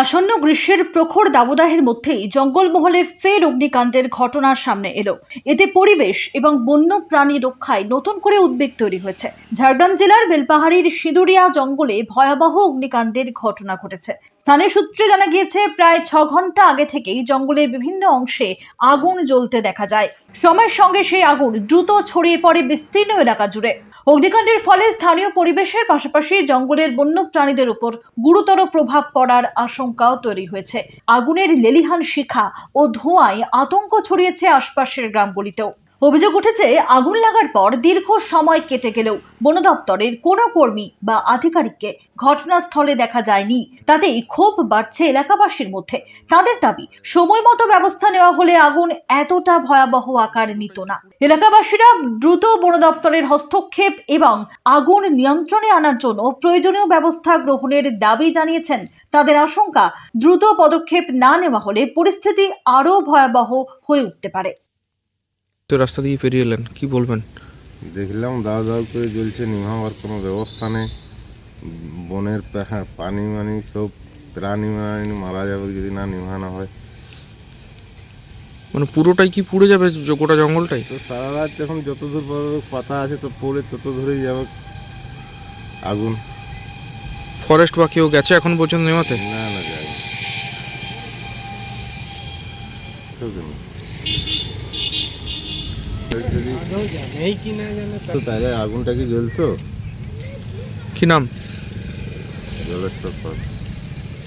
আসন্ন গ্রীষ্মের প্রখর দাবদাহের মধ্যেই জঙ্গলমহলে ফের অগ্নিকাণ্ডের ঘটনার সামনে এলো। এতে পরিবেশ এবং বন্য প্রাণী রক্ষায় নতুন করে উদ্বেগ তৈরি হয়েছে। ঝাড়গ্রাম জেলার বেলপাহাড়ির সিঁদুরিয়া জঙ্গলে ভয়াবহ অগ্নিকাণ্ডের ঘটনা ঘটেছে। স্থানীয় সূত্রে জানা গিয়েছে, প্রায় 6 ঘন্টা আগে থেকেই জঙ্গলের বিভিন্ন অংশে আগুন জ্বলতে দেখা যায়। সময়ের সঙ্গে সেই আগুন দ্রুত ছড়িয়ে পড়ে বিস্তীর্ণ এলাকা জুড়ে। অগ্নিকাণ্ডের ফলে স্থানীয় পরিবেশের পাশাপাশি জঙ্গলের বন্য প্রাণীদের উপর গুরুতর প্রভাব পড়ার আশঙ্কাও তৈরি হয়েছে। আগুনের লেলিহান শিখা ও ধোঁয়ায় আতঙ্ক ছড়িয়েছে আশপাশের গ্রামগুলিতেও। অভিযোগ উঠেছে, আগুন লাগার পর দীর্ঘ সময় কেটে গেলেও বন দপ্তরের কোনো কর্মী বা আধিকারিককে ঘটনাস্থলে দেখা যায়নি। তাতেই ক্ষোভ বাড়ছে এলাকাবাসীর মধ্যে। তাদের দাবি, সময় মতো ব্যবস্থা নেওয়া হলে আগুন এতটা ভয়াবহ আকার নিত না। এলাকাবাসীরা দ্রুত বন দপ্তরের হস্তক্ষেপ এবং আগুন নিয়ন্ত্রণে আনার জন্য প্রয়োজনীয় ব্যবস্থা গ্রহণের দাবি জানিয়েছেন। তাদের আশঙ্কা, দ্রুত পদক্ষেপ না নেওয়া হলে পরিস্থিতি আরো ভয়াবহ হয়ে উঠতে পারে। তো রাস্তা দিয়ে পেরিয়ে এলেন, কি বলবেন? দেখলাম দাও দাও করে জ্বলছে, নিভাবার কোনো ব্যবস্থা নেই। বনের পানি মানি সব প্রাণী মারা যাবে যদি না নিভানো হয়। মানে পুরোটাই কি পুড়ে যাবে, গোটা জঙ্গলটাই? তো সারা রাত এখন যত দূর পাতা আছে তো পড়ে তত ধরেই যাবে আগুন। ফরেস্ট বা কেউ গেছে এখন পর্যন্ত নেওয়াতে? না না যায়নি কেউ কেন। তো তাহলে আগুনটা কি জ্বলতো? কি নাম? জলেশ্বর পর